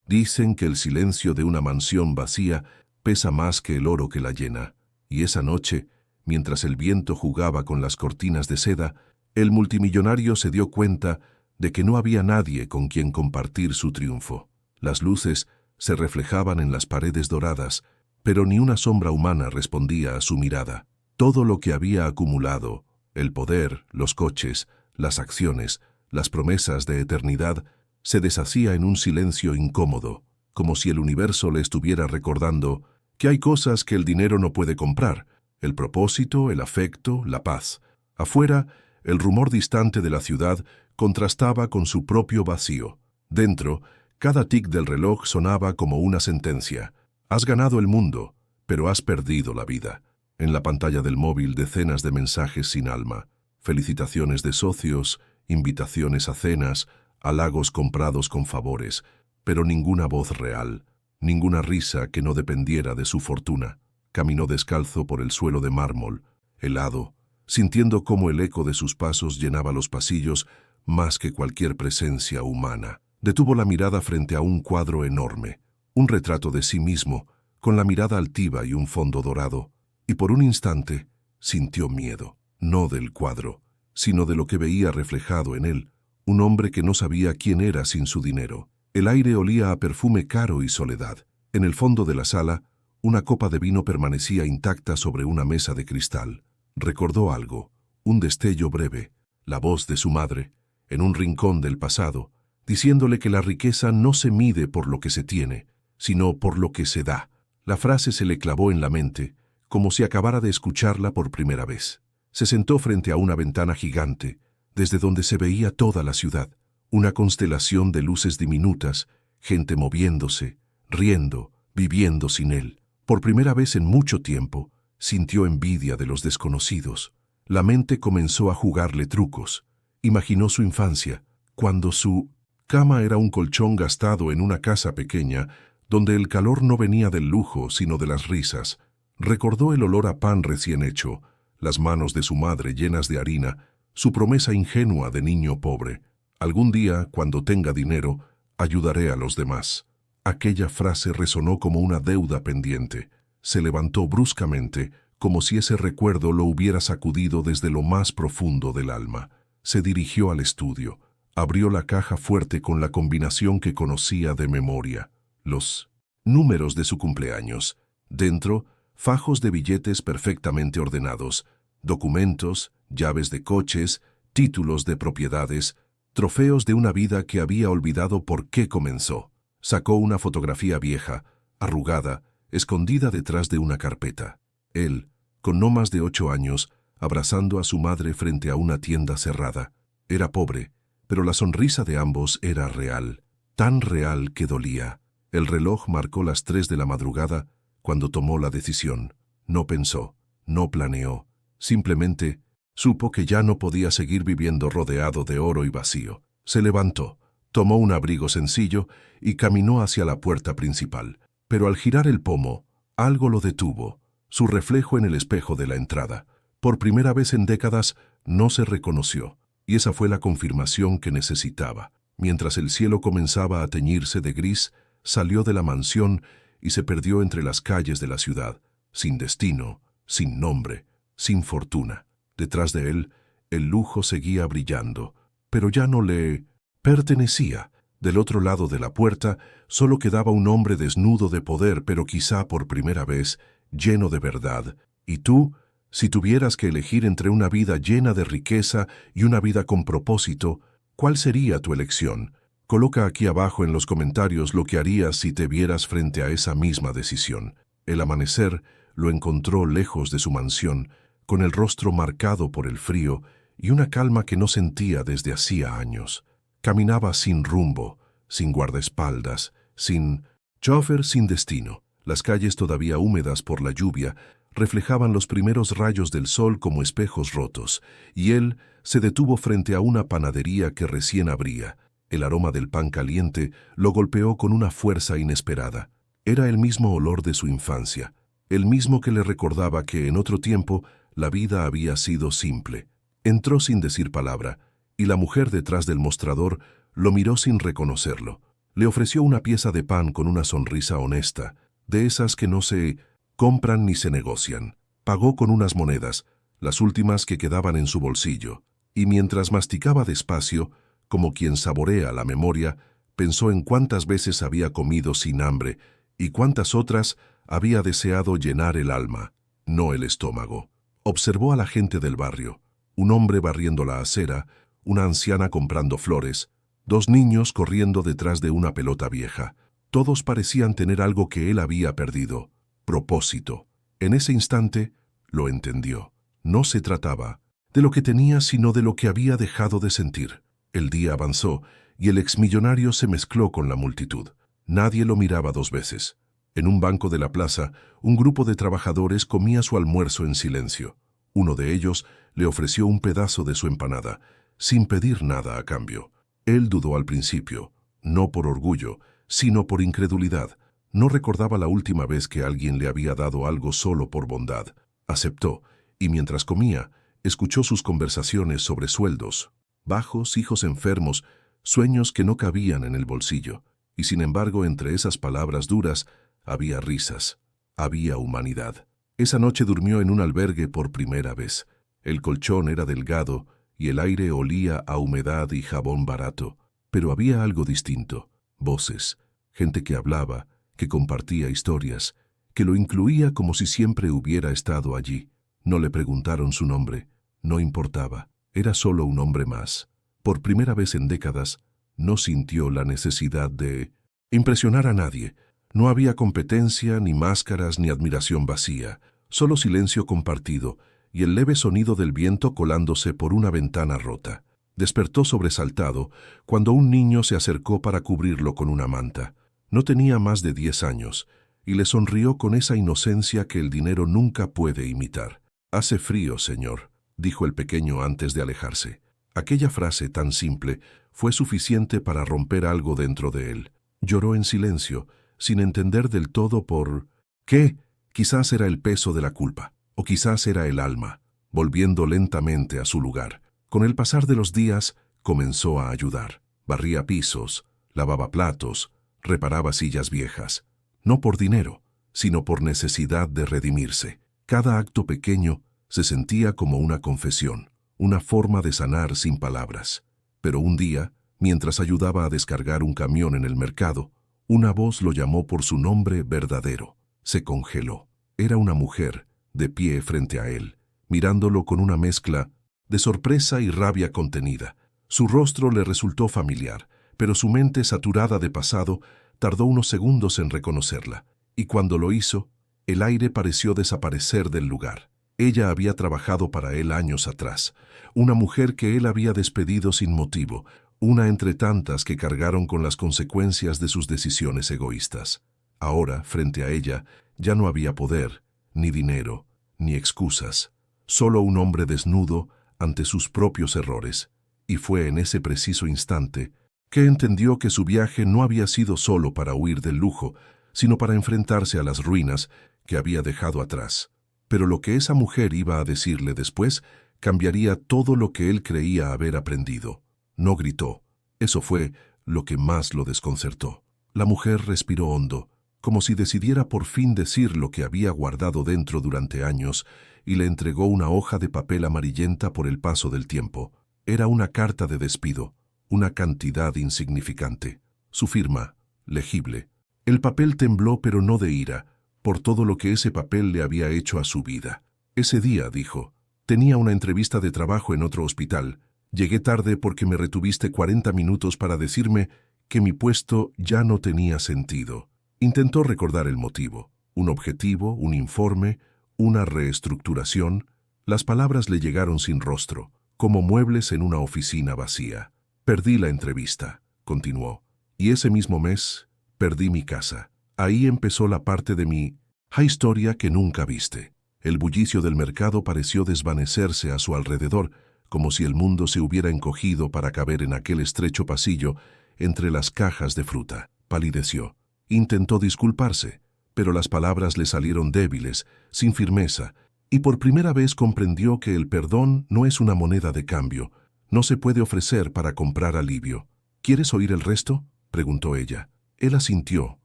Dicen que el silencio de una mansión vacía pesa más que el oro que la llena, y esa noche, mientras el viento jugaba con las cortinas de seda, el multimillonario se dio cuenta de que no había nadie con quien compartir su triunfo. Las luces se reflejaban en las paredes doradas, pero ni una sombra humana respondía a su mirada. Todo lo que había acumulado, el poder, los coches, las acciones, las promesas de eternidad, se deshacía en un silencio incómodo, como si el universo le estuviera recordando que hay cosas que el dinero no puede comprar: el propósito, el afecto, la paz. Afuera, el rumor distante de la ciudad contrastaba con su propio vacío. Dentro, cada tic del reloj sonaba como una sentencia. Has ganado el mundo, pero has perdido la vida. En la pantalla del móvil, decenas de mensajes sin alma: felicitaciones de socios, invitaciones a cenas, halagos comprados con favores, pero ninguna voz real, ninguna risa que no dependiera de su fortuna. Caminó descalzo por el suelo de mármol, helado, sintiendo cómo el eco de sus pasos llenaba los pasillos más que cualquier presencia humana. Detuvo la mirada frente a un cuadro enorme, un retrato de sí mismo, con la mirada altiva y un fondo dorado, y por un instante sintió miedo, no del cuadro, sino de lo que veía reflejado en él, un hombre que no sabía quién era sin su dinero. El aire olía a perfume caro y soledad. En el fondo de la sala, una copa de vino permanecía intacta sobre una mesa de cristal. Recordó algo, un destello breve, la voz de su madre, en un rincón del pasado, diciéndole que la riqueza no se mide por lo que se tiene, sino por lo que se da. La frase se le clavó en la mente, como si acabara de escucharla por primera vez. Se sentó frente a una ventana gigante, desde donde se veía toda la ciudad, una constelación de luces diminutas, gente moviéndose, riendo, viviendo sin él. Por primera vez en mucho tiempo, sintió envidia de los desconocidos. La mente comenzó a jugarle trucos. Imaginó su infancia, cuando su cama era un colchón gastado en una casa pequeña, donde el calor no venía del lujo, sino de las risas. Recordó el olor a pan recién hecho, las manos de su madre llenas de harina, su promesa ingenua de niño pobre: algún día, cuando tenga dinero, ayudaré a los demás. Aquella frase resonó como una deuda pendiente. Se levantó bruscamente, como si ese recuerdo lo hubiera sacudido desde lo más profundo del alma. Se dirigió al estudio. Abrió la caja fuerte con la combinación que conocía de memoria: los números de su cumpleaños. Dentro, fajos de billetes perfectamente ordenados, documentos, llaves de coches, títulos de propiedades, trofeos de una vida que había olvidado por qué comenzó. Sacó una fotografía vieja, arrugada, escondida detrás de una carpeta. Él, con no más de 8 años, abrazando a su madre frente a una tienda cerrada. Era pobre, pero la sonrisa de ambos era real, tan real que dolía. El reloj marcó las 3 de la madrugada cuando tomó la decisión. No pensó, no planeó, simplemente supo que ya no podía seguir viviendo rodeado de oro y vacío. Se levantó, tomó un abrigo sencillo y caminó hacia la puerta principal. Pero al girar el pomo, algo lo detuvo, su reflejo en el espejo de la entrada. Por primera vez en décadas no se reconoció, y esa fue la confirmación que necesitaba. Mientras el cielo comenzaba a teñirse de gris, salió de la mansión y se perdió entre las calles de la ciudad, sin destino, sin nombre, sin fortuna. Detrás de él, el lujo seguía brillando, pero ya no le pertenecía. Del otro lado de la puerta solo quedaba un hombre desnudo de poder, pero quizá por primera vez lleno de verdad. ¿Y tú? Si tuvieras que elegir entre una vida llena de riqueza y una vida con propósito, ¿cuál sería tu elección? Coloca aquí abajo en los comentarios lo que harías si te vieras frente a esa misma decisión. El amanecer lo encontró lejos de su mansión, con el rostro marcado por el frío y una calma que no sentía desde hacía años. Caminaba sin rumbo, sin guardaespaldas, sin chofer, sin destino. Las calles, todavía húmedas por la lluvia, reflejaban los primeros rayos del sol como espejos rotos, y él se detuvo frente a una panadería que recién abría. El aroma del pan caliente lo golpeó con una fuerza inesperada. Era el mismo olor de su infancia, el mismo que le recordaba que en otro tiempo la vida había sido simple. Entró sin decir palabra, y la mujer detrás del mostrador lo miró sin reconocerlo. Le ofreció una pieza de pan con una sonrisa honesta, de esas que no se compran ni se negocian. Pagó con unas monedas, las últimas que quedaban en su bolsillo, y mientras masticaba despacio, como quien saborea la memoria, pensó en cuántas veces había comido sin hambre y cuántas otras había deseado llenar el alma, no el estómago. Observó a la gente del barrio, un hombre barriendo la acera, una anciana comprando flores, dos niños corriendo detrás de una pelota vieja. Todos parecían tener algo que él había perdido: propósito. En ese instante lo entendió. No se trataba de lo que tenía, sino de lo que había dejado de sentir. El día avanzó y el exmillonario se mezcló con la multitud. Nadie lo miraba dos veces. En un banco de la plaza, un grupo de trabajadores comía su almuerzo en silencio. Uno de ellos le ofreció un pedazo de su empanada, sin pedir nada a cambio. Él dudó al principio, no por orgullo, sino por incredulidad. No recordaba la última vez que alguien le había dado algo solo por bondad. Aceptó, y mientras comía, escuchó sus conversaciones sobre sueldos bajos, hijos enfermos, sueños que no cabían en el bolsillo. Y sin embargo, entre esas palabras duras, había risas, había humanidad. Esa noche durmió en un albergue por primera vez. El colchón era delgado y el aire olía a humedad y jabón barato. Pero había algo distinto: voces, gente que hablaba, que compartía historias, que lo incluía como si siempre hubiera estado allí. No le preguntaron su nombre, no importaba, era solo un hombre más. Por primera vez en décadas, no sintió la necesidad de impresionar a nadie. No había competencia, ni máscaras, ni admiración vacía, solo silencio compartido y el leve sonido del viento colándose por una ventana rota. Despertó sobresaltado cuando un niño se acercó para cubrirlo con una manta. No tenía más de 10 años, y le sonrió con esa inocencia que el dinero nunca puede imitar. «Hace frío, señor», dijo el pequeño antes de alejarse. Aquella frase tan simple fue suficiente para romper algo dentro de él. Lloró en silencio, sin entender del todo por qué. Quizás era el peso de la culpa, o quizás era el alma, volviendo lentamente a su lugar. Con el pasar de los días, comenzó a ayudar. Barría pisos, lavaba platos, reparaba sillas viejas. No por dinero, sino por necesidad de redimirse. Cada acto pequeño se sentía como una confesión, una forma de sanar sin palabras. Pero un día, mientras ayudaba a descargar un camión en el mercado, una voz lo llamó por su nombre verdadero. Se congeló. Era una mujer, de pie frente a él, mirándolo con una mezcla de sorpresa y rabia contenida. Su rostro le resultó familiar, pero su mente, saturada de pasado, tardó unos segundos en reconocerla. Y cuando lo hizo, el aire pareció desaparecer del lugar. Ella había trabajado para él años atrás, una mujer que él había despedido sin motivo, una entre tantas que cargaron con las consecuencias de sus decisiones egoístas. Ahora, frente a ella, ya no había poder, ni dinero, ni excusas, solo un hombre desnudo ante sus propios errores. Y fue en ese preciso instante que entendió que su viaje no había sido solo para huir del lujo, sino para enfrentarse a las ruinas que había dejado atrás. Pero lo que esa mujer iba a decirle después cambiaría todo lo que él creía haber aprendido. No gritó. Eso fue lo que más lo desconcertó. La mujer respiró hondo, como si decidiera por fin decir lo que había guardado dentro durante años, y le entregó una hoja de papel amarillenta por el paso del tiempo. Era una carta de despido, una cantidad insignificante. Su firma, legible. El papel tembló, pero no de ira, por todo lo que ese papel le había hecho a su vida. Ese día, dijo, tenía una entrevista de trabajo en otro hospital. Llegué tarde porque me retuviste 40 minutos para decirme que mi puesto ya no tenía sentido. Intentó recordar el motivo, un objetivo, un informe, una reestructuración. Las palabras le llegaron sin rostro, como muebles en una oficina vacía. Perdí la entrevista, continuó, y ese mismo mes perdí mi casa. Ahí empezó la parte de mi historia que nunca viste. El bullicio del mercado pareció desvanecerse a su alrededor, como si el mundo se hubiera encogido para caber en aquel estrecho pasillo entre las cajas de fruta. Palideció. Intentó disculparse, pero las palabras le salieron débiles, sin firmeza, y por primera vez comprendió que el perdón no es una moneda de cambio, no se puede ofrecer para comprar alivio. «¿Quieres oír el resto?», preguntó ella. Él asintió,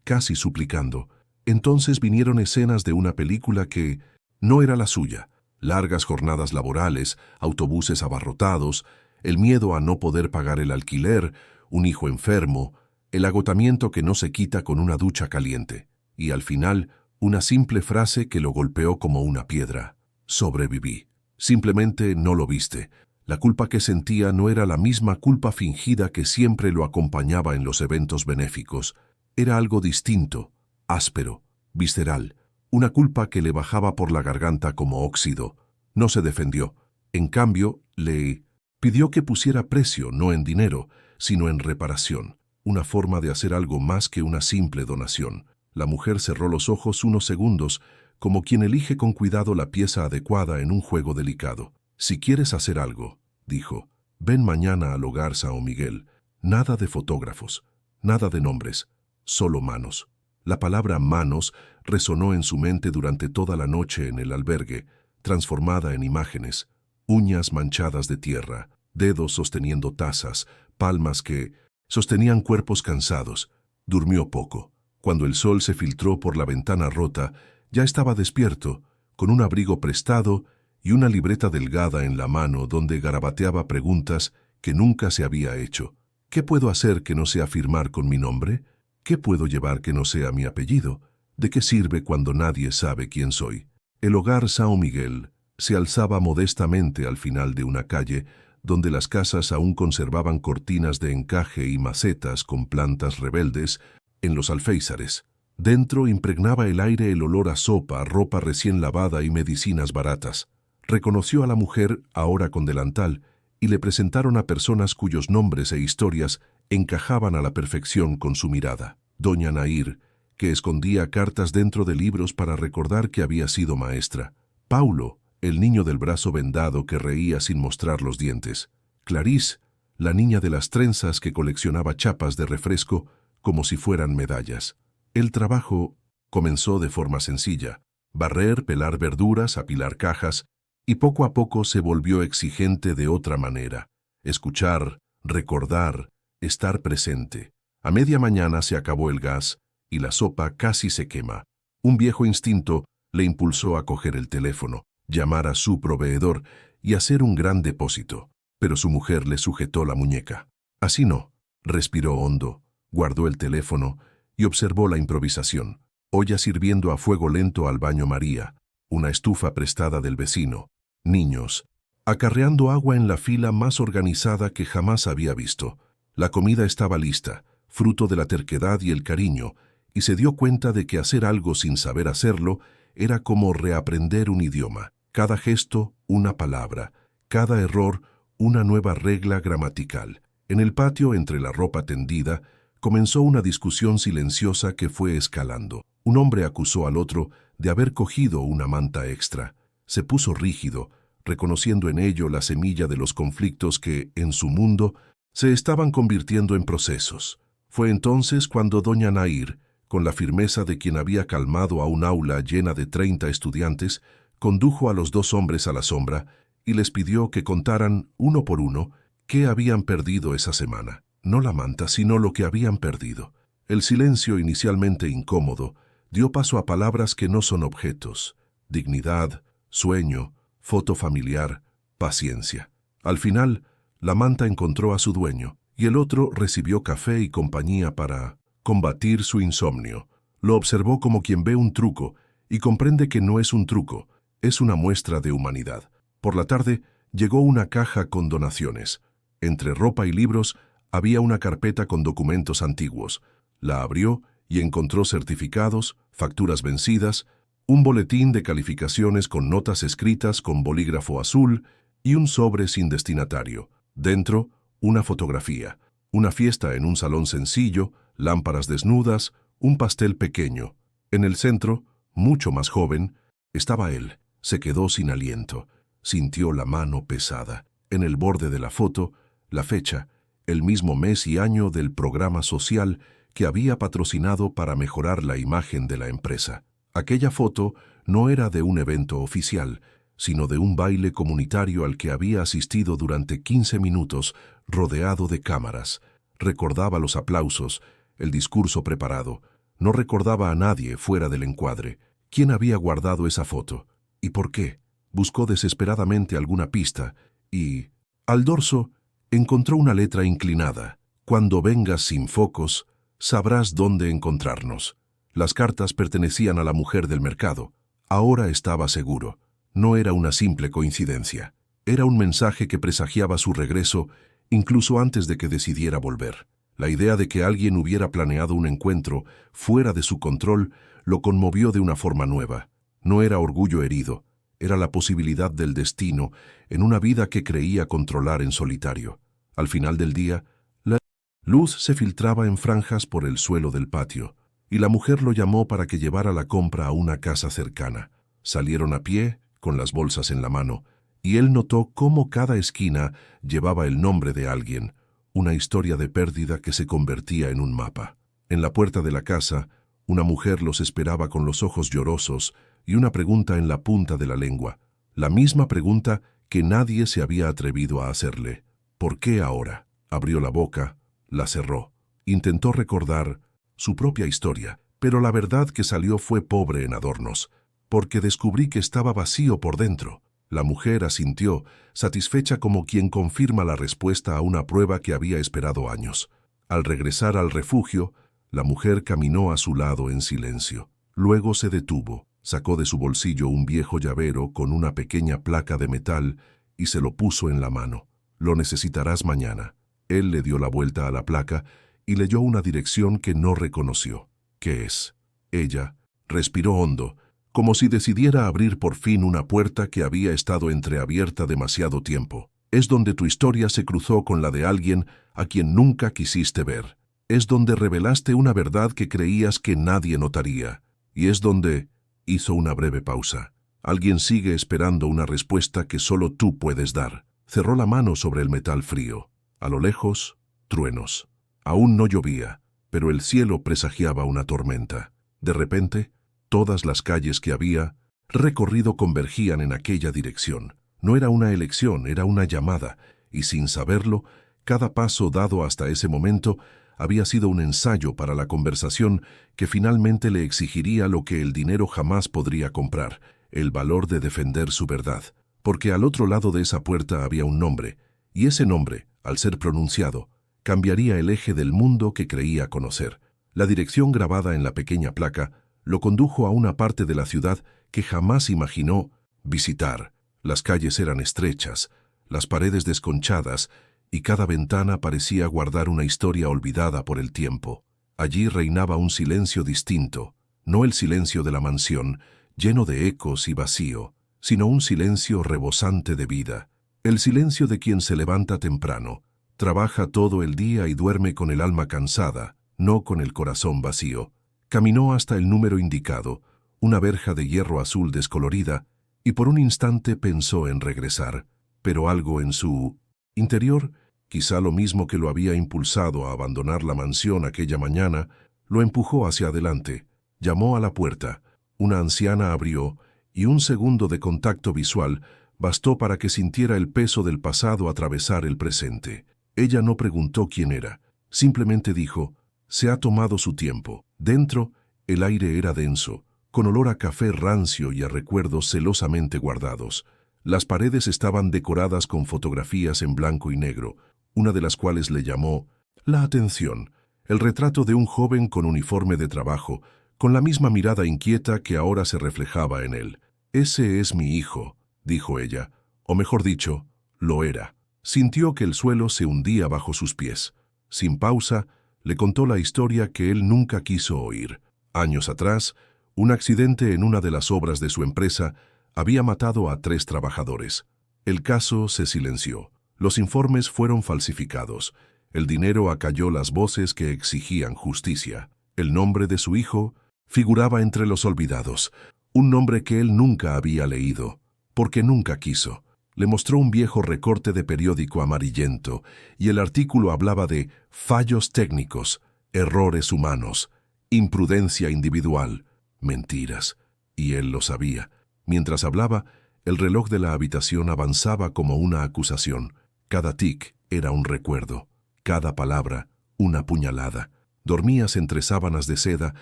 casi suplicando. Entonces vinieron escenas de una película que no era la suya. Largas jornadas laborales, autobuses abarrotados, el miedo a no poder pagar el alquiler, un hijo enfermo, el agotamiento que no se quita con una ducha caliente. Y al final, una simple frase que lo golpeó como una piedra. Sobreviví. Simplemente no lo viste. La culpa que sentía no era la misma culpa fingida que siempre lo acompañaba en los eventos benéficos. Era algo distinto, áspero, visceral, una culpa que le bajaba por la garganta como óxido. No se defendió. En cambio, le pidió que pusiera precio no en dinero, sino en reparación, una forma de hacer algo más que una simple donación. La mujer cerró los ojos unos segundos, como quien elige con cuidado la pieza adecuada en un juego delicado. Si quieres hacer algo, dijo, ven mañana al hogar São Miguel. Nada de fotógrafos, nada de nombres, solo manos. La palabra manos resonó en su mente durante toda la noche en el albergue, transformada en imágenes, uñas manchadas de tierra, dedos sosteniendo tazas, palmas que sostenían cuerpos cansados. Durmió poco. Cuando el sol se filtró por la ventana rota, ya estaba despierto, con un abrigo prestado y una libreta delgada en la mano donde garabateaba preguntas que nunca se había hecho. ¿Qué puedo hacer que no sea firmar con mi nombre? ¿Qué puedo llevar que no sea mi apellido? ¿De qué sirve cuando nadie sabe quién soy? El hogar São Miguel se alzaba modestamente al final de una calle donde las casas aún conservaban cortinas de encaje y macetas con plantas rebeldes en los alféizares. Dentro impregnaba el aire el olor a sopa, ropa recién lavada y medicinas baratas. Reconoció a la mujer, ahora con delantal, y le presentaron a personas cuyos nombres e historias encajaban a la perfección con su mirada. Doña Nair, que escondía cartas dentro de libros para recordar que había sido maestra. Paulo, el niño del brazo vendado que reía sin mostrar los dientes. Clarice, la niña de las trenzas que coleccionaba chapas de refresco como si fueran medallas. El trabajo comenzó de forma sencilla: barrer, pelar verduras, apilar cajas, y poco a poco se volvió exigente de otra manera. Escuchar, recordar, estar presente. A media mañana se acabó el gas y la sopa casi se quema. Un viejo instinto le impulsó a coger el teléfono, llamar a su proveedor y hacer un gran depósito. Pero su mujer le sujetó la muñeca. Así no. Respiró hondo, guardó el teléfono y observó la improvisación. Olla sirviendo a fuego lento al baño María, una estufa prestada del vecino, niños, acarreando agua en la fila más organizada que jamás había visto. La comida estaba lista, fruto de la terquedad y el cariño, y se dio cuenta de que hacer algo sin saber hacerlo era como reaprender un idioma. Cada gesto, una palabra, cada error, una nueva regla gramatical. En el patio, entre la ropa tendida, comenzó una discusión silenciosa que fue escalando. Un hombre acusó al otro de haber cogido una manta extra. Se puso rígido, reconociendo en ello la semilla de los conflictos que, en su mundo, se estaban convirtiendo en procesos. Fue entonces cuando doña Nair, con la firmeza de quien había calmado a un aula llena de 30 estudiantes, condujo a los dos hombres a la sombra y les pidió que contaran, uno por uno, qué habían perdido esa semana. No la manta, sino lo que habían perdido. El silencio, inicialmente incómodo, dio paso a palabras que no son objetos: dignidad, sueño, foto familiar, paciencia. Al final, la manta encontró a su dueño, y el otro recibió café y compañía para combatir su insomnio. Lo observó como quien ve un truco, y comprende que no es un truco, es una muestra de humanidad. Por la tarde, llegó una caja con donaciones. Entre ropa y libros, había una carpeta con documentos antiguos. La abrió y encontró certificados, facturas vencidas, un boletín de calificaciones con notas escritas con bolígrafo azul y un sobre sin destinatario. Dentro, una fotografía, una fiesta en un salón sencillo, lámparas desnudas, un pastel pequeño. En el centro, mucho más joven, estaba él. Se quedó sin aliento. Sintió la mano pesada. En el borde de la foto, la fecha, el mismo mes y año del programa social que había patrocinado para mejorar la imagen de la empresa. Aquella foto no era de un evento oficial, sino de un baile comunitario al que había asistido durante 15 minutos, rodeado de cámaras. Recordaba los aplausos, el discurso preparado. No recordaba a nadie fuera del encuadre. ¿Quién había guardado esa foto? ¿Y por qué? Buscó desesperadamente alguna pista y, al dorso, encontró una letra inclinada. Cuando vengas sin focos, sabrás dónde encontrarnos. Las cartas pertenecían a la mujer del mercado. Ahora estaba seguro. No era una simple coincidencia. Era un mensaje que presagiaba su regreso incluso antes de que decidiera volver. La idea de que alguien hubiera planeado un encuentro fuera de su control lo conmovió de una forma nueva. No era orgullo herido, era la posibilidad del destino en una vida que creía controlar en solitario. Al final del día, la luz se filtraba en franjas por el suelo del patio, y la mujer lo llamó para que llevara la compra a una casa cercana. Salieron a pie, con las bolsas en la mano, y él notó cómo cada esquina llevaba el nombre de alguien, una historia de pérdida que se convertía en un mapa. En la puerta de la casa, una mujer los esperaba con los ojos llorosos y una pregunta en la punta de la lengua, la misma pregunta que nadie se había atrevido a hacerle. ¿Por qué ahora? Abrió la boca, la cerró. Intentó recordar su propia historia, pero la verdad que salió fue pobre en adornos, porque descubrí que estaba vacío por dentro. La mujer asintió, satisfecha como quien confirma la respuesta a una prueba que había esperado años. Al regresar al refugio, la mujer caminó a su lado en silencio. Luego se detuvo, sacó de su bolsillo un viejo llavero con una pequeña placa de metal y se lo puso en la mano. «Lo necesitarás mañana». Él le dio la vuelta a la placa y leyó una dirección que no reconoció. «¿Qué es?» Ella respiró hondo, como si decidiera abrir por fin una puerta que había estado entreabierta demasiado tiempo. «Es donde tu historia se cruzó con la de alguien a quien nunca quisiste ver. Es donde revelaste una verdad que creías que nadie notaría. Y es donde...» Hizo una breve pausa. «Alguien sigue esperando una respuesta que solo tú puedes dar». Cerró la mano sobre el metal frío. A lo lejos, truenos. Aún no llovía, pero el cielo presagiaba una tormenta. De repente, todas las calles que había recorrido convergían en aquella dirección. No era una elección, era una llamada, y sin saberlo, cada paso dado hasta ese momento había sido un ensayo para la conversación que finalmente le exigiría lo que el dinero jamás podría comprar, el valor de defender su verdad. Porque al otro lado de esa puerta había un nombre, y ese nombre, al ser pronunciado, cambiaría el eje del mundo que creía conocer. La dirección grabada en la pequeña placa lo condujo a una parte de la ciudad que jamás imaginó visitar. Las calles eran estrechas, las paredes desconchadas, y cada ventana parecía guardar una historia olvidada por el tiempo. Allí reinaba un silencio distinto, no el silencio de la mansión, lleno de ecos y vacío, sino un silencio rebosante de vida, el silencio de quien se levanta temprano, trabaja todo el día y duerme con el alma cansada, no con el corazón vacío. Caminó hasta el número indicado, una verja de hierro azul descolorida, y por un instante pensó en regresar, pero algo en su interior, quizá lo mismo que lo había impulsado a abandonar la mansión aquella mañana, lo empujó hacia adelante. Llamó a la puerta. Una anciana abrió, y un segundo de contacto visual bastó para que sintiera el peso del pasado atravesar el presente. Ella no preguntó quién era, simplemente dijo: «Se ha tomado su tiempo». Dentro, el aire era denso, con olor a café rancio y a recuerdos celosamente guardados. Las paredes estaban decoradas con fotografías en blanco y negro, una de las cuales le llamó la atención: el retrato de un joven con uniforme de trabajo, con la misma mirada inquieta que ahora se reflejaba en él. «Ese es mi hijo», dijo ella, o mejor dicho, lo era. Sintió que el suelo se hundía bajo sus pies. Sin pausa, le contó la historia que él nunca quiso oír. Años atrás, un accidente en una de las obras de su empresa había matado a 3 trabajadores. El caso se silenció. Los informes fueron falsificados. El dinero acalló las voces que exigían justicia. El nombre de su hijo figuraba entre los olvidados, un nombre que él nunca había leído, porque nunca quiso. Le mostró un viejo recorte de periódico amarillento, y el artículo hablaba de fallos técnicos, errores humanos, imprudencia individual, mentiras, y él lo sabía. Mientras hablaba, el reloj de la habitación avanzaba como una acusación. Cada tic era un recuerdo, cada palabra una puñalada. Dormías entre sábanas de seda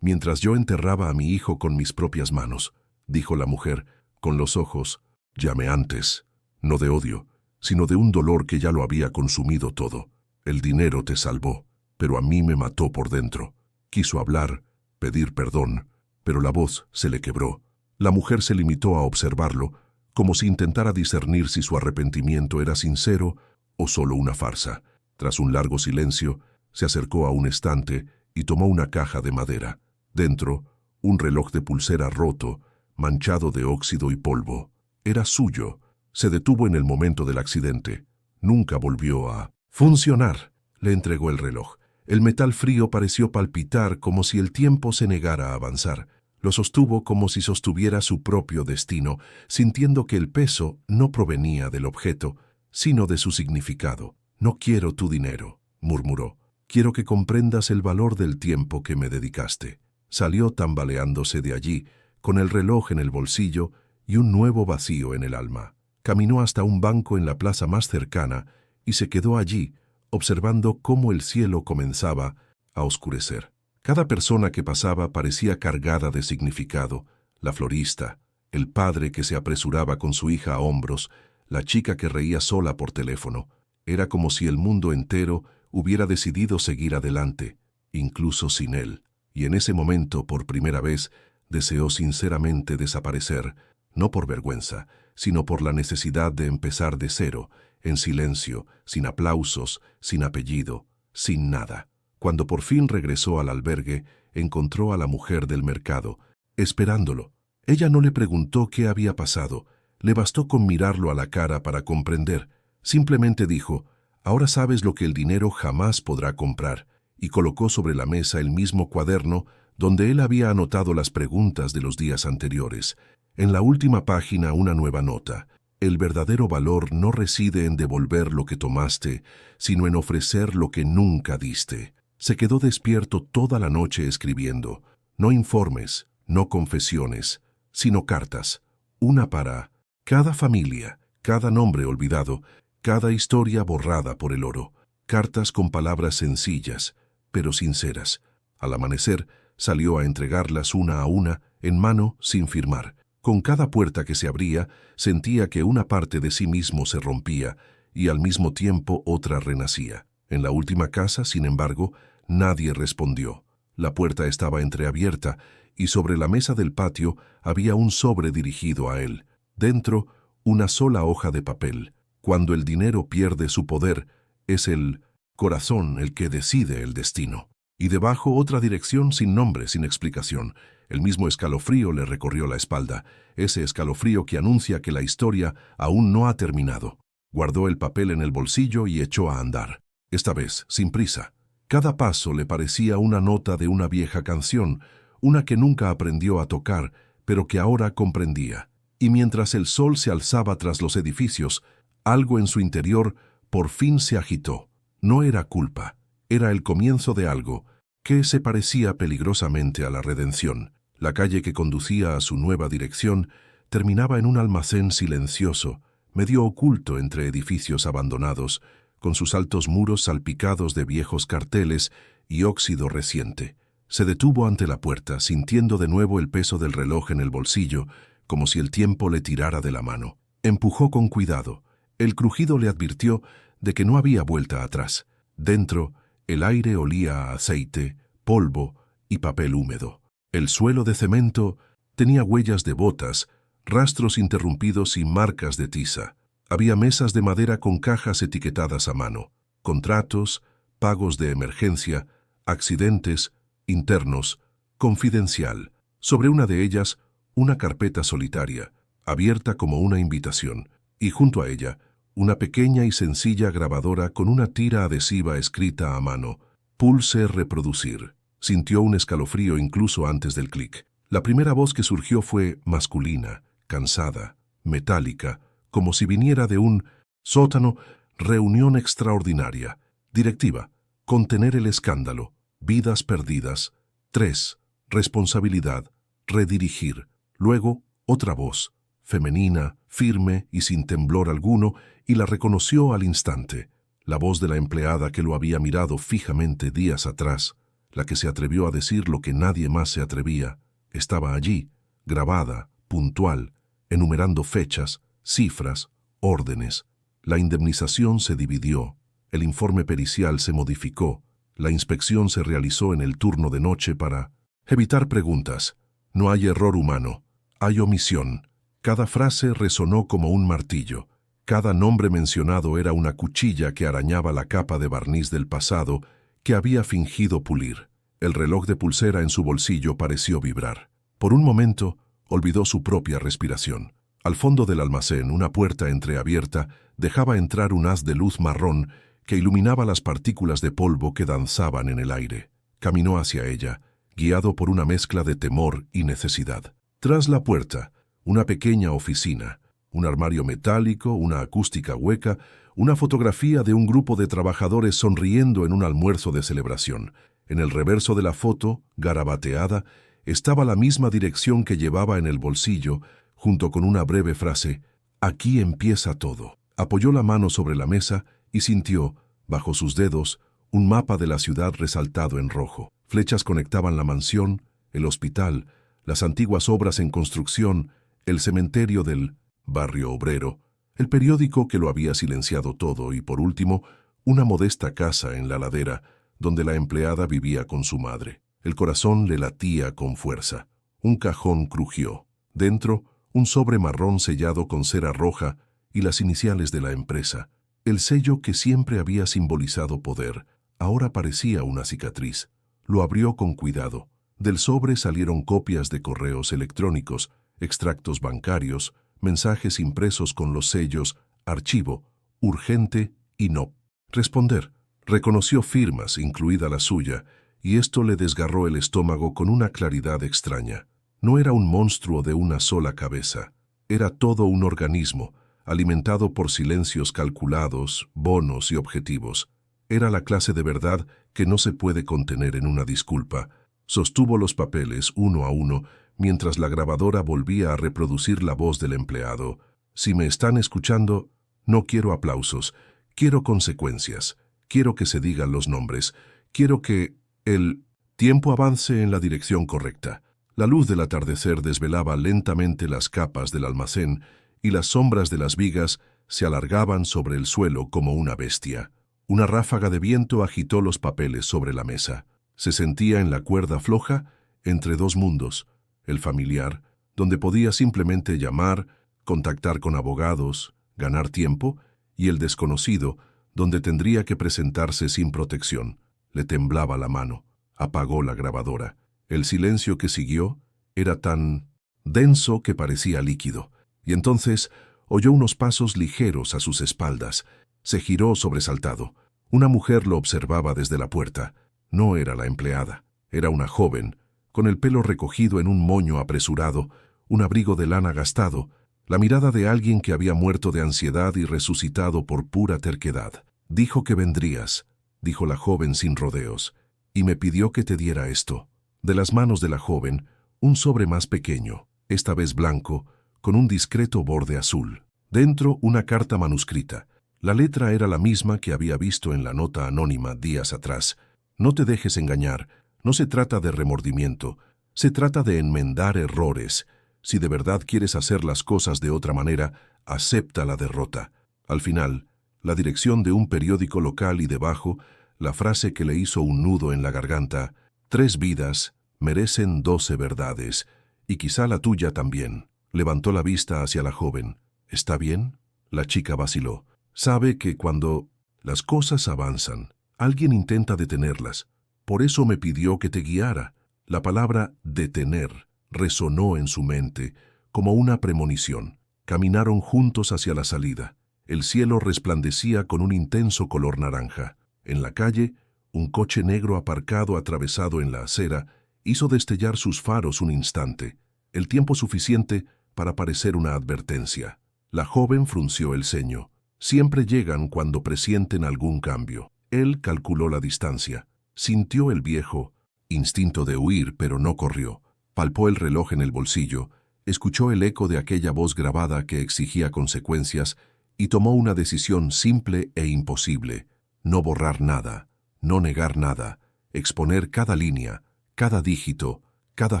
mientras yo enterraba a mi hijo con mis propias manos, dijo la mujer, con los ojos llameantes, no de odio, sino de un dolor que ya lo había consumido todo. El dinero te salvó, pero a mí me mató por dentro. Quiso hablar, pedir perdón, pero la voz se le quebró. La mujer se limitó a observarlo, como si intentara discernir si su arrepentimiento era sincero o solo una farsa. Tras un largo silencio, se acercó a un estante y tomó una caja de madera. Dentro, un reloj de pulsera roto, manchado de óxido y polvo. Era suyo. Se detuvo en el momento del accidente. Nunca volvió a funcionar. Le entregó el reloj. El metal frío pareció palpitar como si el tiempo se negara a avanzar. Lo sostuvo como si sostuviera su propio destino, sintiendo que el peso no provenía del objeto, sino de su significado. «No quiero tu dinero», murmuró. «Quiero que comprendas el valor del tiempo que me dedicaste». Salió tambaleándose de allí, con el reloj en el bolsillo y un nuevo vacío en el alma. Caminó hasta un banco en la plaza más cercana y se quedó allí, observando cómo el cielo comenzaba a oscurecer. Cada persona que pasaba parecía cargada de significado: la florista, el padre que se apresuraba con su hija a hombros, la chica que reía sola por teléfono. Era como si el mundo entero hubiera decidido seguir adelante, incluso sin él. Y en ese momento, por primera vez, deseó sinceramente desaparecer, no por vergüenza, sino por la necesidad de empezar de cero, en silencio, sin aplausos, sin apellido, sin nada. Cuando por fin regresó al albergue, encontró a la mujer del mercado, esperándolo. Ella no le preguntó qué había pasado, le bastó con mirarlo a la cara para comprender. Simplemente dijo: «Ahora sabes lo que el dinero jamás podrá comprar», y colocó sobre la mesa el mismo cuaderno donde él había anotado las preguntas de los días anteriores. En la última página una nueva nota: «El verdadero valor no reside en devolver lo que tomaste, sino en ofrecer lo que nunca diste». Se quedó despierto toda la noche escribiendo, no informes, no confesiones, sino cartas, una para cada familia, cada nombre olvidado, cada historia borrada por el oro. Cartas con palabras sencillas, pero sinceras. Al amanecer, salió a entregarlas una a una, en mano, sin firmar. Con cada puerta que se abría, sentía que una parte de sí mismo se rompía y al mismo tiempo otra renacía. En la última casa, sin embargo, nadie respondió. La puerta estaba entreabierta y sobre la mesa del patio había un sobre dirigido a él. Dentro, una sola hoja de papel. Cuando el dinero pierde su poder, es el corazón el que decide el destino. Y debajo otra dirección sin nombre, sin explicación. El mismo escalofrío le recorrió la espalda, ese escalofrío que anuncia que la historia aún no ha terminado. Guardó el papel en el bolsillo y echó a andar. Esta vez, sin prisa. Cada paso le parecía una nota de una vieja canción, una que nunca aprendió a tocar, pero que ahora comprendía. Y mientras el sol se alzaba tras los edificios, algo en su interior por fin se agitó. No era culpa, era el comienzo de algo que se parecía peligrosamente a la redención. La calle que conducía a su nueva dirección terminaba en un almacén silencioso, medio oculto entre edificios abandonados, con sus altos muros salpicados de viejos carteles y óxido reciente. Se detuvo ante la puerta, sintiendo de nuevo el peso del reloj en el bolsillo, como si el tiempo le tirara de la mano. Empujó con cuidado. El crujido le advirtió de que no había vuelta atrás. Dentro, el aire olía a aceite, polvo y papel húmedo. El suelo de cemento tenía huellas de botas, rastros interrumpidos y marcas de tiza. Había mesas de madera con cajas etiquetadas a mano, contratos, pagos de emergencia, accidentes, internos, confidencial. Sobre una de ellas, una carpeta solitaria, abierta como una invitación, y junto a ella, una pequeña y sencilla grabadora con una tira adhesiva escrita a mano: «Pulse reproducir». Sintió un escalofrío incluso antes del clic. La primera voz que surgió fue masculina, cansada, metálica, como si viniera de un sótano. Reunión extraordinaria. Directiva: contener el escándalo. Vidas perdidas. 3. Responsabilidad. Redirigir. Luego, otra voz, femenina, firme y sin temblor alguno, y la reconoció al instante. La voz de la empleada que lo había mirado fijamente días atrás. la que se atrevió a decir lo que nadie más se atrevía, estaba allí, grabada, puntual, enumerando fechas, cifras, órdenes. La indemnización se dividió, el informe pericial se modificó, la inspección se realizó en el turno de noche para evitar preguntas. No hay error humano, hay omisión. Cada frase resonó como un martillo. Cada nombre mencionado era una cuchilla que arañaba la capa de barniz del pasado que había fingido pulir. El reloj de pulsera en su bolsillo pareció vibrar. Por un momento, olvidó su propia respiración. Al fondo del almacén, una puerta entreabierta dejaba entrar un haz de luz marrón que iluminaba las partículas de polvo que danzaban en el aire. Caminó hacia ella, guiado por una mezcla de temor y necesidad. Tras la puerta, una pequeña oficina, un armario metálico, una acústica hueca, una fotografía de un grupo de trabajadores sonriendo en un almuerzo de celebración. En el reverso de la foto, garabateada, estaba la misma dirección que llevaba en el bolsillo, junto con una breve frase: «Aquí empieza todo». Apoyó la mano sobre la mesa y sintió, bajo sus dedos, un mapa de la ciudad resaltado en rojo. Flechas conectaban la mansión, el hospital, las antiguas obras en construcción, el cementerio del barrio obrero, el periódico que lo había silenciado todo y, por último, una modesta casa en la ladera, donde la empleada vivía con su madre. El corazón le latía con fuerza. Un cajón crujió. Dentro, un sobre marrón sellado con cera roja y las iniciales de la empresa. El sello que siempre había simbolizado poder, ahora parecía una cicatriz. Lo abrió con cuidado. Del sobre salieron copias de correos electrónicos, extractos bancarios, mensajes impresos con los sellos archivo, urgente y no responder. Reconoció firmas, incluida la suya, y esto le desgarró el estómago con una claridad extraña. No era un monstruo de una sola cabeza, era todo un organismo, alimentado por silencios calculados, bonos y objetivos. Era la clase de verdad que no se puede contener en una disculpa. Sostuvo los papeles uno a uno mientras la grabadora volvía a reproducir la voz del empleado. «Si me están escuchando, no quiero aplausos, quiero consecuencias, quiero que se digan los nombres, quiero que el tiempo avance en la dirección correcta». La luz del atardecer desvelaba lentamente las capas del almacén y las sombras de las vigas se alargaban sobre el suelo como una bestia. Una ráfaga de viento agitó los papeles sobre la mesa. Se sentía en la cuerda floja entre dos mundos, el familiar, donde podía simplemente llamar, contactar con abogados, ganar tiempo, y el desconocido, donde tendría que presentarse sin protección. Le temblaba la mano. Apagó la grabadora. El silencio que siguió era tan denso que parecía líquido, y entonces oyó unos pasos ligeros a sus espaldas. Se giró sobresaltado. Una mujer lo observaba desde la puerta. No era la empleada, era una joven, con el pelo recogido en un moño apresurado, un abrigo de lana gastado, la mirada de alguien que había muerto de ansiedad y resucitado por pura terquedad. «Dijo que vendrías», dijo la joven sin rodeos, «y me pidió que te diera esto». De las manos de la joven, un sobre más pequeño, esta vez blanco, con un discreto borde azul. Dentro, una carta manuscrita. La letra era la misma que había visto en la nota anónima días atrás. «No te dejes engañar, no se trata de remordimiento, se trata de enmendar errores. Si de verdad quieres hacer las cosas de otra manera, acepta la derrota». Al final, la dirección de un periódico local y debajo, la frase que le hizo un nudo en la garganta: «3 vidas merecen 12 verdades, y quizá la tuya también». Levantó la vista hacia la joven. «¿Está bien?». La chica vaciló. «Sabe que cuando las cosas avanzan, alguien intenta detenerlas. Por eso me pidió que te guiara». La palabra «detener» resonó en su mente como una premonición. Caminaron juntos hacia la salida. El cielo resplandecía con un intenso color naranja. En la calle, un coche negro aparcado atravesado en la acera hizo destellar sus faros un instante, el tiempo suficiente para parecer una advertencia. La joven frunció el ceño. Siempre llegan cuando presienten algún cambio. Él calculó la distancia. Sintió el viejo instinto de huir, pero no corrió. Palpó el reloj en el bolsillo, escuchó el eco de aquella voz grabada que exigía consecuencias y tomó una decisión simple e imposible: no borrar nada, no negar nada, exponer cada línea, cada dígito, cada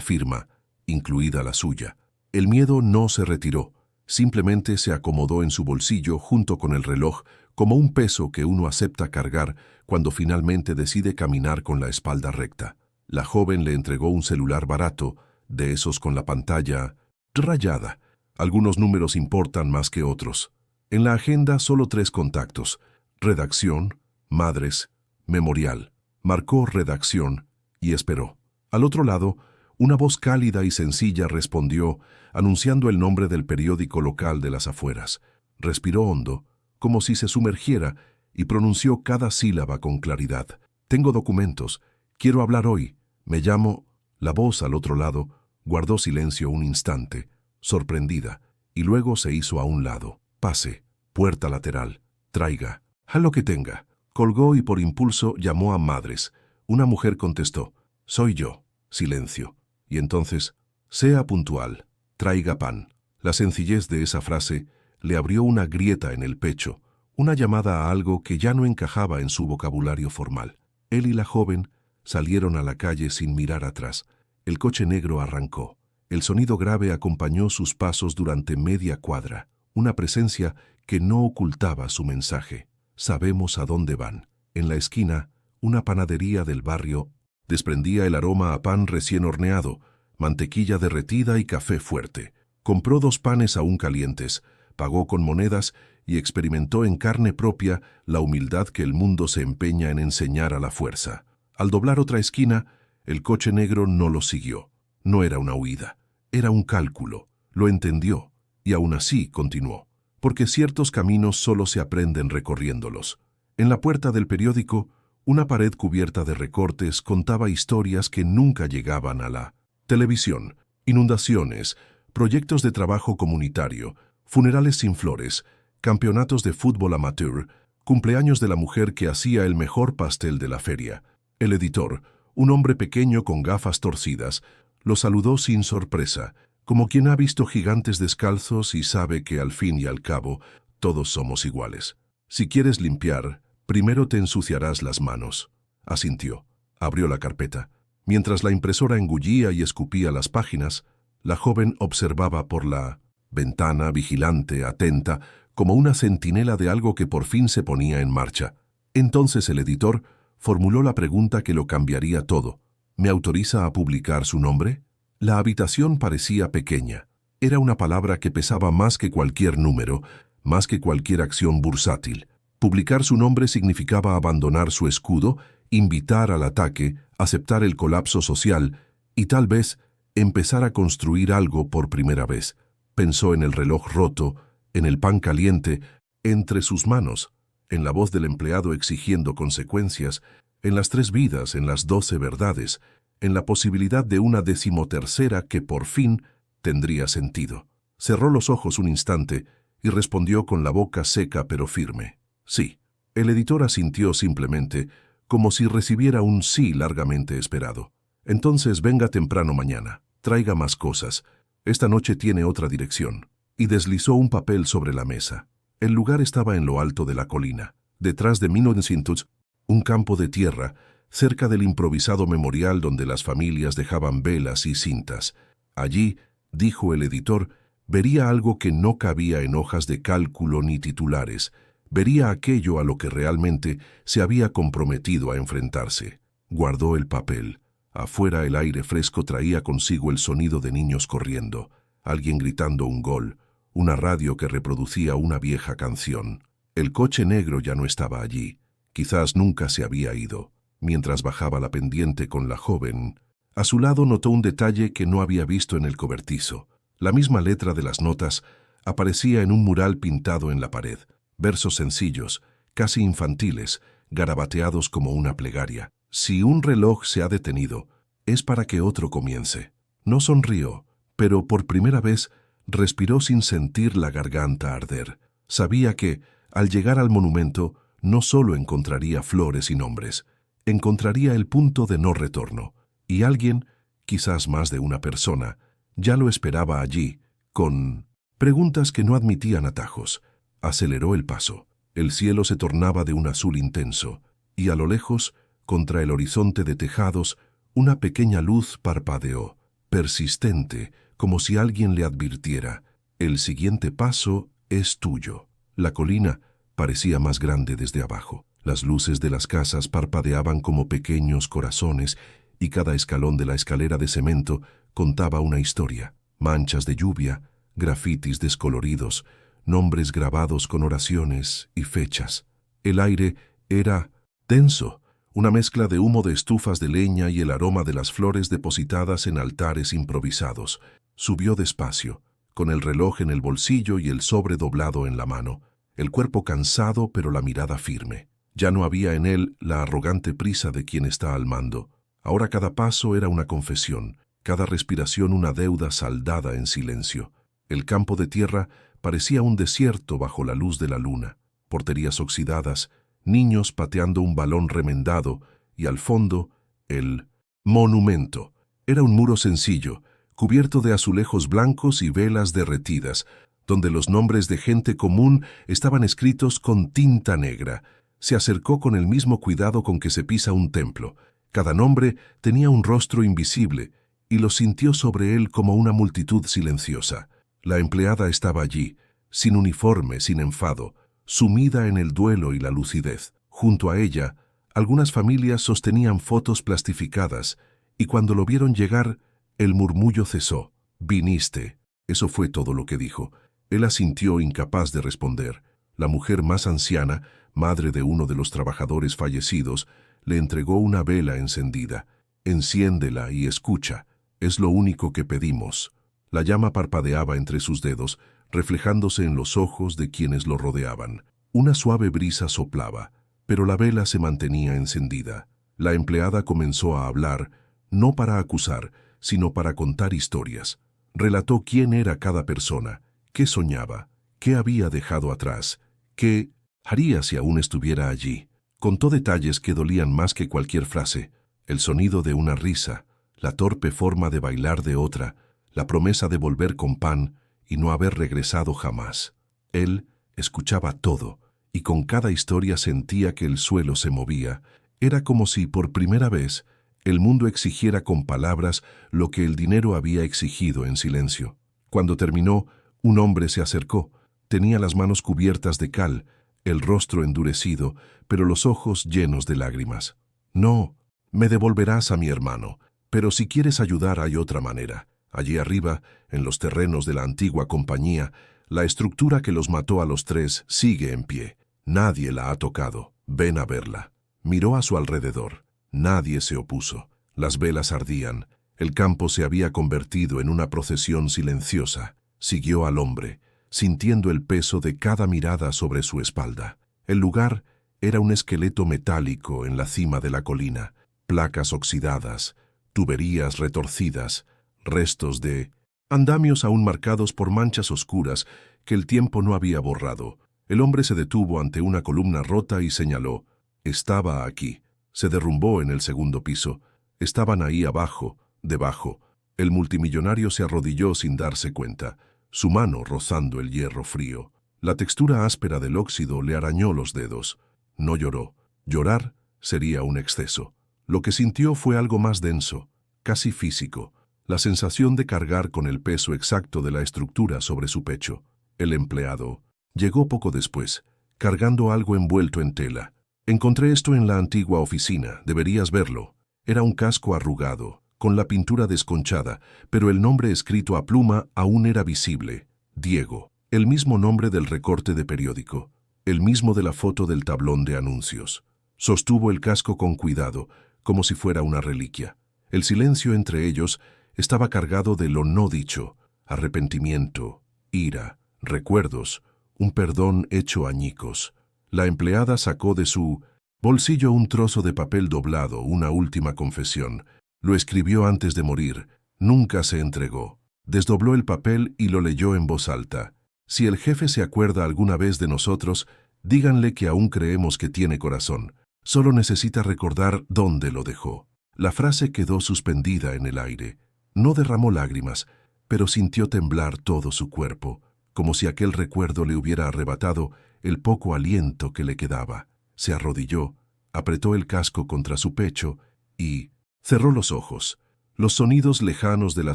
firma, incluida la suya. El miedo no se retiró, simplemente se acomodó en su bolsillo junto con el reloj como un peso que uno acepta cargar cuando finalmente decide caminar con la espalda recta. La joven le entregó un celular barato, de esos con la pantalla rayada. Algunos números importan más que otros. En la agenda solo 3 contactos: redacción, madres, memorial. Marcó redacción y esperó. Al otro lado, una voz cálida y sencilla respondió, anunciando el nombre del periódico local de las afueras. Respiró hondo, como si se sumergiera, y pronunció cada sílaba con claridad. «Tengo documentos. Quiero hablar hoy. Me llamo...». La voz al otro lado guardó silencio un instante, sorprendida, y luego se hizo a un lado. «Pase. Puerta lateral. Traiga. A lo que tenga». Colgó y por impulso llamó a Madres. Una mujer contestó: «Soy yo». Silencio. Y entonces: «Sea puntual. Traiga pan». La sencillez de esa frase le abrió una grieta en el pecho, una llamada a algo que ya no encajaba en su vocabulario formal. Él y la joven salieron a la calle sin mirar atrás. El coche negro arrancó. El sonido grave acompañó sus pasos durante media cuadra, una presencia que no ocultaba su mensaje. Sabemos a dónde van. En la esquina, una panadería del barrio desprendía el aroma a pan recién horneado, mantequilla derretida y café fuerte. Compró 2 panes aún calientes, pagó con monedas y experimentó en carne propia la humildad que el mundo se empeña en enseñar a la fuerza. Al doblar otra esquina, el coche negro no lo siguió. No era una huida, era un cálculo. Lo entendió, y aún así continuó, porque ciertos caminos solo se aprenden recorriéndolos. En la puerta del periódico, una pared cubierta de recortes contaba historias que nunca llegaban a la televisión: inundaciones, proyectos de trabajo comunitario, funerales sin flores, campeonatos de fútbol amateur, cumpleaños de la mujer que hacía el mejor pastel de la feria. El editor, un hombre pequeño con gafas torcidas, lo saludó sin sorpresa, como quien ha visto gigantes descalzos y sabe que al fin y al cabo todos somos iguales. «Si quieres limpiar, primero te ensuciarás las manos», asintió. Abrió la carpeta. Mientras la impresora engullía y escupía las páginas, la joven observaba por la ventana, vigilante, atenta, como una centinela de algo que por fin se ponía en marcha. Entonces el editor formuló la pregunta que lo cambiaría todo. «¿Me autoriza a publicar su nombre?». La habitación parecía pequeña. Era una palabra que pesaba más que cualquier número, más que cualquier acción bursátil. Publicar su nombre significaba abandonar su escudo, invitar al ataque, aceptar el colapso social y tal vez empezar a construir algo por primera vez. Pensó en el reloj roto, en el pan caliente entre sus manos, en la voz del empleado exigiendo consecuencias, en las 3 vidas, en las 12 verdades, en la posibilidad de una 13ª que por fin tendría sentido. Cerró los ojos un instante y respondió con la boca seca pero firme: «Sí». El editor asintió simplemente, como si recibiera un sí largamente esperado. «Entonces venga temprano mañana. Traiga más cosas. Esta noche tiene otra dirección». Y deslizó un papel sobre la mesa. El lugar estaba en lo alto de la colina, detrás de 1900, un campo de tierra, cerca del improvisado memorial donde las familias dejaban velas y cintas. Allí, dijo el editor, vería algo que no cabía en hojas de cálculo ni titulares. Vería aquello a lo que realmente se había comprometido a enfrentarse. Guardó el papel. Afuera el aire fresco traía consigo el sonido de niños corriendo, alguien gritando un gol, una radio que reproducía una vieja canción. El coche negro ya no estaba allí. Quizás nunca se había ido. Mientras bajaba la pendiente con la joven, a su lado notó un detalle que no había visto en el cobertizo. La misma letra de las notas aparecía en un mural pintado en la pared. Versos sencillos, casi infantiles, garabateados como una plegaria. «Si un reloj se ha detenido, es para que otro comience». No sonrió, pero por primera vez respiró sin sentir la garganta arder. Sabía que, al llegar al monumento, no solo encontraría flores y nombres, encontraría el punto de no retorno, y alguien, quizás más de una persona, ya lo esperaba allí, con preguntas que no admitían atajos. Aceleró el paso. El cielo se tornaba de un azul intenso, y a lo lejos, contra el horizonte de tejados, una pequeña luz parpadeó, persistente, como si alguien le advirtiera: el siguiente paso es tuyo. La colina parecía más grande desde abajo. Las luces de las casas parpadeaban como pequeños corazones y cada escalón de la escalera de cemento contaba una historia. Manchas de lluvia, grafitis descoloridos, nombres grabados con oraciones y fechas. El aire era denso, una mezcla de humo de estufas de leña y el aroma de las flores depositadas en altares improvisados. Subió despacio, con el reloj en el bolsillo y el sobre doblado en la mano, el cuerpo cansado pero la mirada firme. Ya no había en él la arrogante prisa de quien está al mando. Ahora cada paso era una confesión, cada respiración una deuda saldada en silencio. El campo de tierra parecía un desierto bajo la luz de la luna, porterías oxidadas, niños pateando un balón remendado y al fondo el monumento. Era un muro sencillo, cubierto de azulejos blancos y velas derretidas, donde los nombres de gente común estaban escritos con tinta negra. Se acercó con el mismo cuidado con que se pisa un templo. Cada nombre tenía un rostro invisible, y lo sintió sobre él como una multitud silenciosa. La empleada estaba allí, sin uniforme, sin enfado, sumida en el duelo y la lucidez. Junto a ella, algunas familias sostenían fotos plastificadas, y cuando lo vieron llegar, el murmullo cesó. «Viniste». Eso fue todo lo que dijo. Él asintió, incapaz de responder. La mujer más anciana, madre de uno de los trabajadores fallecidos, le entregó una vela encendida. «Enciéndela y escucha. Es lo único que pedimos». La llama parpadeaba entre sus dedos, reflejándose en los ojos de quienes lo rodeaban. Una suave brisa soplaba, pero la vela se mantenía encendida. La empleada comenzó a hablar, no para acusar, sino para contar historias. Relató quién era cada persona, qué soñaba, qué había dejado atrás, qué haría si aún estuviera allí. Contó detalles que dolían más que cualquier frase: el sonido de una risa, la torpe forma de bailar de otra, la promesa de volver con pan y no haber regresado jamás. Él escuchaba todo, y con cada historia sentía que el suelo se movía. Era como si, por primera vez, el mundo exigiera con palabras lo que el dinero había exigido en silencio. Cuando terminó, un hombre se acercó. Tenía las manos cubiertas de cal, el rostro endurecido, pero los ojos llenos de lágrimas. «No, me devolverás a mi hermano, pero si quieres ayudar hay otra manera. Allí arriba, en los terrenos de la antigua compañía, la estructura que los mató a los tres sigue en pie. Nadie la ha tocado. Ven a verla». Miró a su alrededor. Nadie se opuso. Las velas ardían. El campo se había convertido en una procesión silenciosa. Siguió al hombre, sintiendo el peso de cada mirada sobre su espalda. El lugar era un esqueleto metálico en la cima de la colina. Placas oxidadas, tuberías retorcidas, restos de andamios aún marcados por manchas oscuras que el tiempo no había borrado. El hombre se detuvo ante una columna rota y señaló: «Estaba aquí». Se derrumbó en el segundo piso. Estaban ahí abajo, debajo. El multimillonario se arrodilló sin darse cuenta, su mano rozando el hierro frío. La textura áspera del óxido le arañó los dedos. No lloró. Llorar sería un exceso. Lo que sintió fue algo más denso, casi físico, la sensación de cargar con el peso exacto de la estructura sobre su pecho. El empleado llegó poco después, cargando algo envuelto en tela. «Encontré esto en la antigua oficina, deberías verlo». Era un casco arrugado, con la pintura desconchada, pero el nombre escrito a pluma aún era visible: Diego. El mismo nombre del recorte de periódico, el mismo de la foto del tablón de anuncios. Sostuvo el casco con cuidado, como si fuera una reliquia. El silencio entre ellos estaba cargado de lo no dicho: arrepentimiento, ira, recuerdos, un perdón hecho añicos. La empleada sacó de su bolsillo un trozo de papel doblado, una última confesión. Lo escribió antes de morir. Nunca se entregó. Desdobló el papel y lo leyó en voz alta. «Si el jefe se acuerda alguna vez de nosotros, díganle que aún creemos que tiene corazón. Solo necesita recordar dónde lo dejó». La frase quedó suspendida en el aire. No derramó lágrimas, pero sintió temblar todo su cuerpo, como si aquel recuerdo le hubiera arrebatado el poco aliento que le quedaba. Se arrodilló, apretó el casco contra su pecho y cerró los ojos. Los sonidos lejanos de la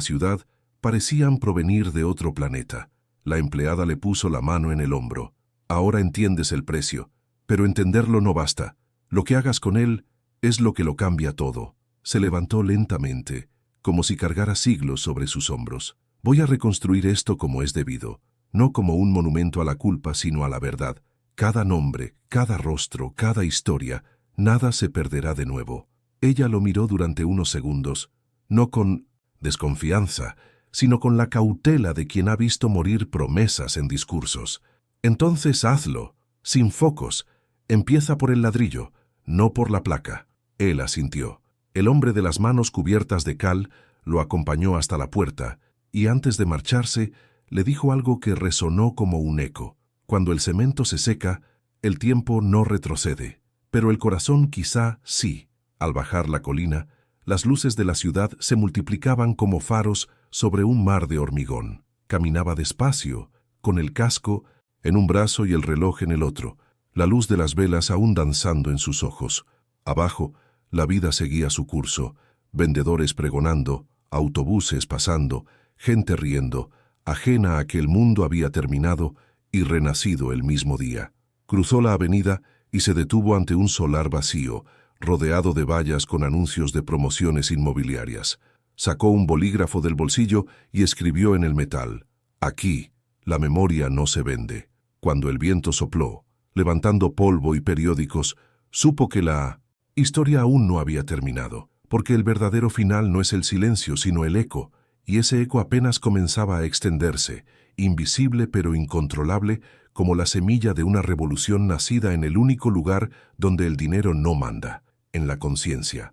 ciudad parecían provenir de otro planeta. La empleada le puso la mano en el hombro. Ahora entiendes el precio, pero entenderlo no basta. Lo que hagas con él es lo que lo cambia todo. Se levantó lentamente, como si cargara siglos sobre sus hombros. Voy a reconstruir esto como es debido, no como un monumento a la culpa, sino a la verdad. Cada nombre, cada rostro, cada historia, nada se perderá de nuevo. Ella lo miró durante unos segundos, no con desconfianza, sino con la cautela de quien ha visto morir promesas en discursos. Entonces hazlo, sin focos. Empieza por el ladrillo, no por la placa. Él asintió. El hombre de las manos cubiertas de cal lo acompañó hasta la puerta y antes de marcharse le dijo algo que resonó como un eco. Cuando el cemento se seca, el tiempo no retrocede, pero el corazón quizá sí. Al bajar la colina, las luces de la ciudad se multiplicaban como faros sobre un mar de hormigón. Caminaba despacio, con el casco en un brazo y el reloj en el otro, la luz de las velas aún danzando en sus ojos. Abajo, la vida seguía su curso, vendedores pregonando, autobuses pasando, gente riendo, ajena a que el mundo había terminado y renacido el mismo día. Cruzó la avenida y se detuvo ante un solar vacío, rodeado de vallas con anuncios de promociones inmobiliarias. Sacó un bolígrafo del bolsillo y escribió en el metal: «Aquí, la memoria no se vende». Cuando el viento sopló, levantando polvo y periódicos, supo que la historia aún no había terminado, porque el verdadero final no es el silencio, sino el eco, y ese eco apenas comenzaba a extenderse, invisible pero incontrolable, como la semilla de una revolución nacida en el único lugar donde el dinero no manda, en la conciencia.